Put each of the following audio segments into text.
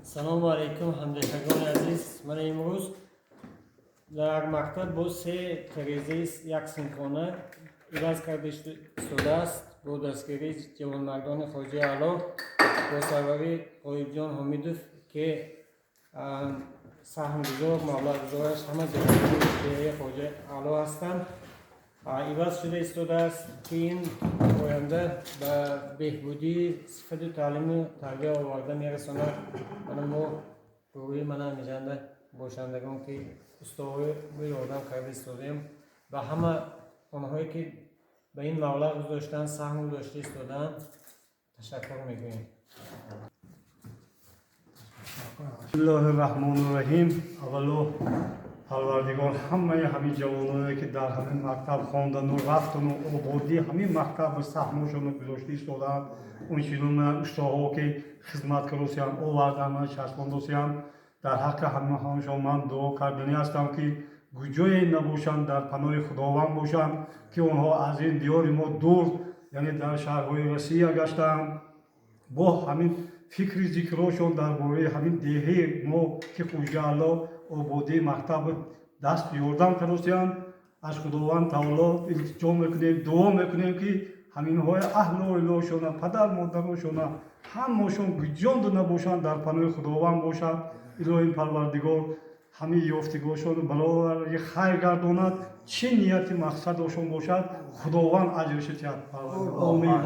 سلام علیکم همدیگران عزیز. من امروز در مکتب با سه تریزه یک سینکرونه ایواز کرده شده است با دستگیری جوانمردان خواجه اعلی با سروری قایب جان حمیدوف که سهمگزار مبلغ‌گزارش همه جوانمردان خواجه اعلی هستند. ایواز شده ایستاده است که این آینده به بهبودی صفت و تعلیم و تربیت آورده میرساند. ما روی من میزنده باشندگان که استوری به یادم کرده ایستادیم و همه آنهایی که به این مبلغ گذاشتن سهم گذاشته ایستادن تشکر میگوییم. بسم الله الرحمن الرحیم. اولو پروردگار همه همین جوانانی که در همین مکتب خواندن و رفتن و آبادی همین مکتب سهمشون گذاشته ایستادن، اون چیزون استادها که خدمت کردن آوردن چسباندن، در حق همشون من دعا کردنی هستم که گوجای نباشند، در پناه خداوند باشند که اونها از این دیار ما دور، یعنی در شهرهای روسیه گشتند با همین فکر ذکرشون درباره همین دهه ما که خواجه اعلی آبادی مکتب دست یاردن کردند. از خداوند تعالی التجا میکنیم، دعا میکنیم که همین های اهل و ایلاشون، پدر مادرشون همشون گوجاند نباشند، در پناه خداوند باشند. الهی پروردگار همین یافتگاهشون برای خیر گرداند، چه نیت مقصدشون باشد خداوند اجرش دهد. آمین.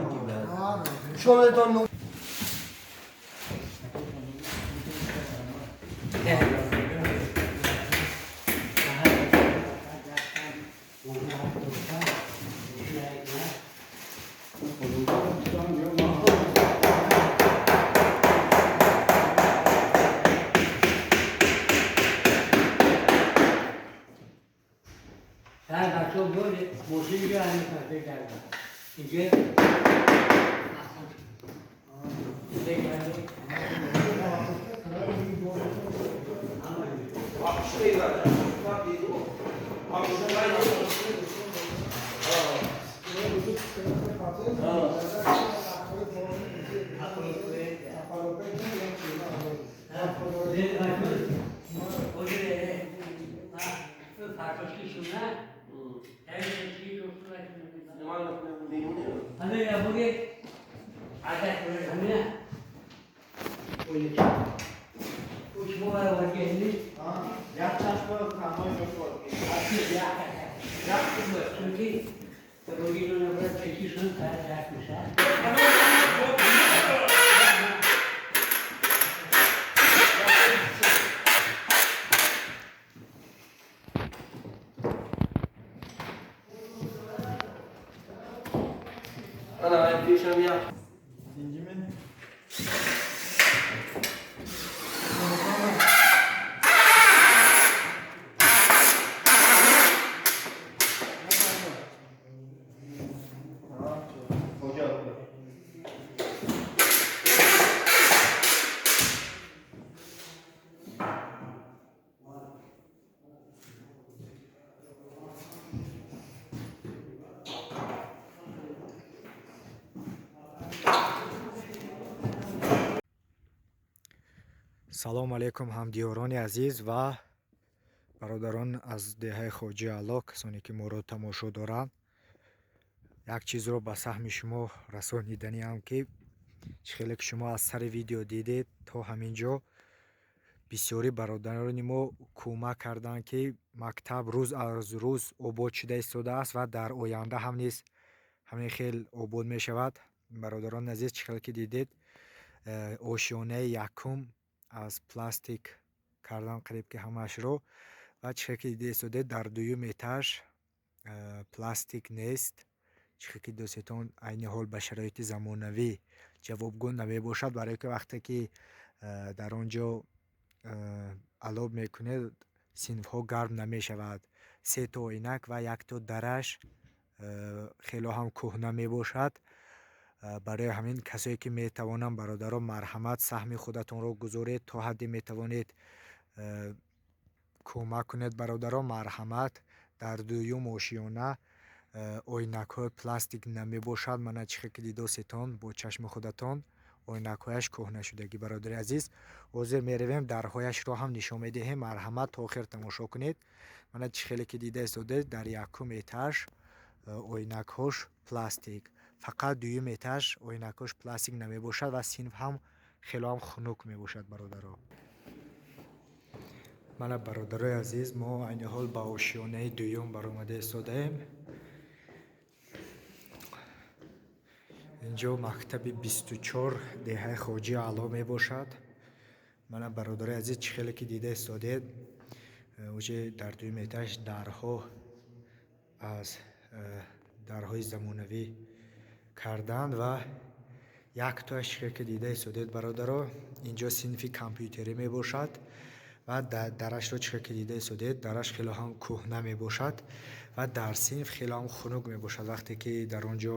салому алайкум ҳамдиёрони азиз ва бародарон аз деҳаи хоҷи аъло, касоне ки моро тамошо доранд. як чизро ба саҳми шумо расонидaniам ки чӣ хеле ки шумо аз сари видео дидед то ҳамин ҷо бисёри бародарони мо кӯмак карданд ки мактаб рӯз аз рӯз обод шуда истодааст ва дар оянда ҳам низ ҳамин хел обод мешавад. бародарони азиз, чӣ хеле ки дидед ошёнаи якум аз пластик кардан қариб ки ҳамаашро ва чӣ хеле ки дида истодед дар дуюм этаж пластик нест. чӣ хеле ки дӯстон айни ҳол ба шароити замонавӣ ҷавобгӯ намебошад, барое ки вақте ки дар он ҷо алоб мекунед синфҳо гарм намешавад. се то инак ва як то дараш хело ҳам кӯҳна мебошад. барои ҳамин касое ки метавонанд бародарон марҳамат саҳми худатонро гузоред, то ҳадде метавонед кӯмак кунед бародарон марҳамат. дар дуюм ошёна ойнакҳои пластик намебошад. мана чӣ хел ки дидосетон бо чашми худатон ойнакҳояш кӯҳна шудагӣ. Бародари азиз, ҳозир меравем дарҳояшро ҳам нишон медиҳем. Марҳамат то охир тамошо кунед. Мана чӣ хеле ки дида истодед, дар якум этаж ойнакҳош пластик, фақат дуюм этаж ойнакҳош пластик намебошад ва синф ҳам хело хунук мебошад. бародаро, мана бародарои азиз, мо айни ҳол ба ошиёнаи дуюм баромада истодаем. инҷо мактаби 24 деҳаи хоҷаи аъло мебошад. мана бародарои азиз, чӣ хеле ки дида истодед, уҷе дар дуюм этаж дарҳо аз дарҳои замонавӣ карданд ва яктояш чӣ хеле ки дида истодед бародаро, инҷо синфи компютерӣ мебошад ва дарашро чӣ хеле ки дида истодед, дараш хело ҳам кӯҳна мебошад ва дар синф хело ҳам хунук мебошад. вақте ки дар он ҷо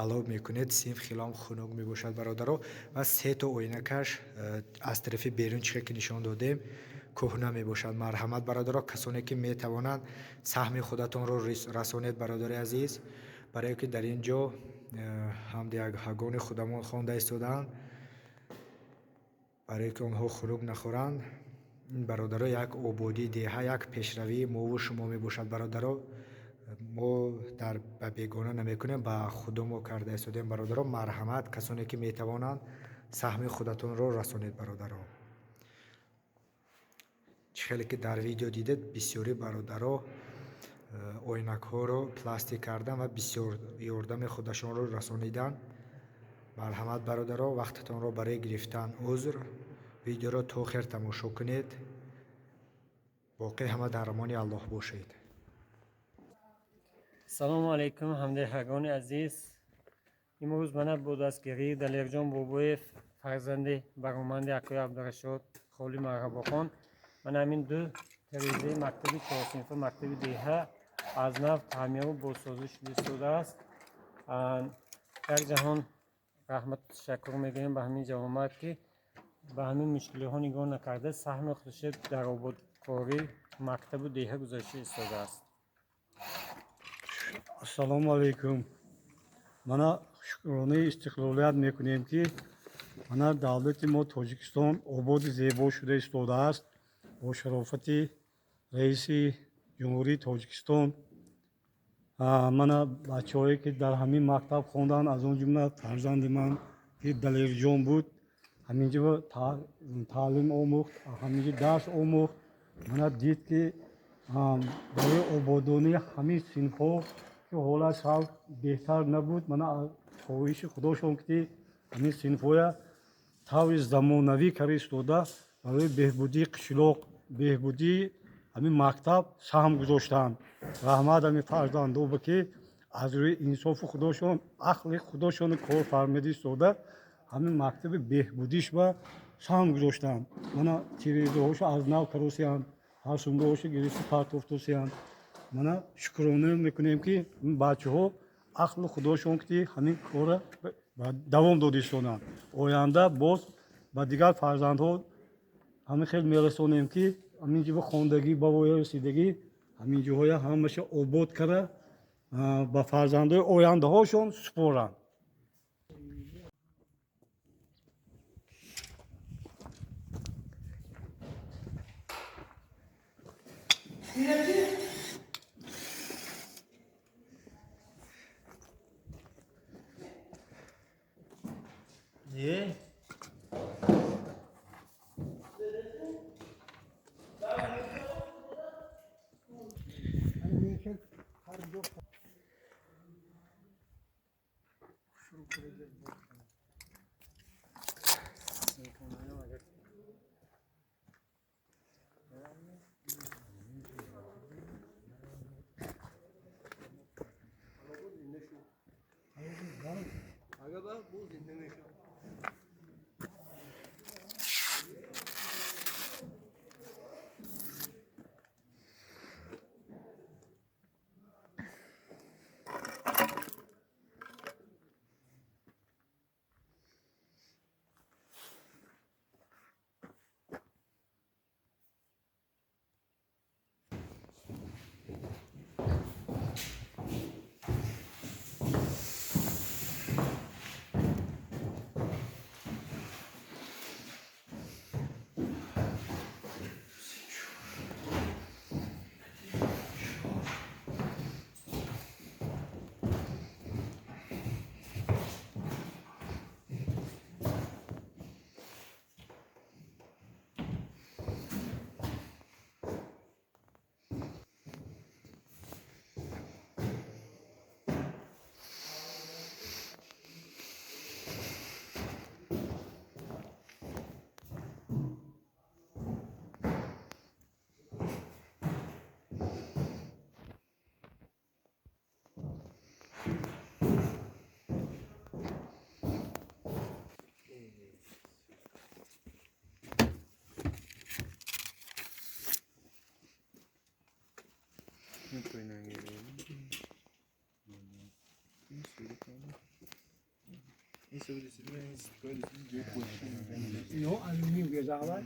алоб мекунед, синф хело ҳам хунук мебошад бародаро. ва се то ойнакаш аз тарафи берун чӣ хеле ки нишон додем кӯҳна мебошад. марҳамат бародаро, касоне ки метавонанд саҳми худатонро расонед бародари азиз, барое ки дар ин ҷо ҳамдиҳагони худамон хонда истодаанд, барое ки онҳо хунук нахӯранд. ин бародаро як ободии деҳа, як пешравии мову шумо мебошад бародаро. мо ба бегона намекунем, ба худу мо карда истодем бародаро. марҳамат, касоне ки метавонанд саҳми худатонро расонед бародаро. чӣ хеле ки дар видео дидед, бисёри бародаро ойнакҳоро пластик кардан ва бисёр ёрдами худашонро расониданд. марҳамат бародаро, вақтатонро барои гирифтан узр. видеоро то охир тамошо кунед. боқӣ ҳама дар амони аллоҳ бошед. салому алайкум ҳамдиҳагони азиз. имрӯз мана бо дастгирии далерҷон бобоев, фарзанди бароманди акои абдурашод холи марҳабохон, мана ҳамин ду терезаи мактаби чорсинфа мактаби деҳа аз нав таъмиру бозсозӣ шуда истодааст. як ҷаҳон раҳмату ташаккур мегӯем ба ҳамин ҷавомат, ки ба ҳамин мушкилиҳо нигоҳ накарда саҳми худашро дар ободкорӣ мактабу деҳа гузошта истодааст. ассалому алайкум. мана шукронаи истиқлолият мекунем, ки мана давлати мо Тоҷикистон ободи зебо шуда истодааст бо шарофати раиси ҷумҳурии Тоҷикистон. мана бачаҳое ки дар ҳамин мактаб хонданд, аз он ҷумла фарзанди ман ки далерҷон буд, ҳаминҷо таълим омӯхт, ҳаминҷо дарс омӯхт. мана дид ки барои ободонии ҳамин синфҳо ки ҳолаш ҳал беҳтар набуд, мана хоҳиши худошон ки ҳамин синфҳоя таври замонавӣ кара истода барои беҳбудии қишлоқ, беҳбудии ҳамин мактаб саҳм гузоштанд. раҳмат ҳамин фарзандо ба ки аз рӯи инсофу худошон, ақли худошон кор фармода истода ҳамин мактаби беҳбудиш ба саҳм гузоштанд. мана тирезаҳошо аз нав каросиянд, ҳарсундаҳошо гирифта партофтосиянд. мана шукрона мекунем ки ин бачаҳо ақли худошон ки ҳамин кора давом дода истоданд. оянда боз ба дигар фарзандҳо ҳамин хел мерасонем, ки ҳамин ҷо ба хондагӣ ба воя расидагӣ ҳамин ҷоҳоя ҳамаша обод кара ба фарзандҳои ояндаҳошон супоранд. No, alüminyum gözağı var.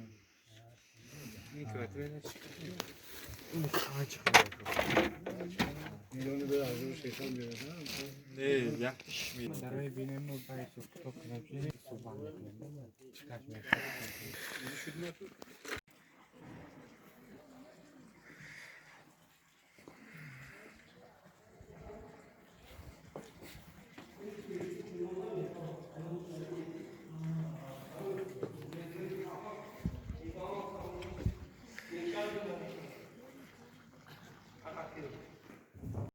Milyonu böyle hazır şey sanmıyor.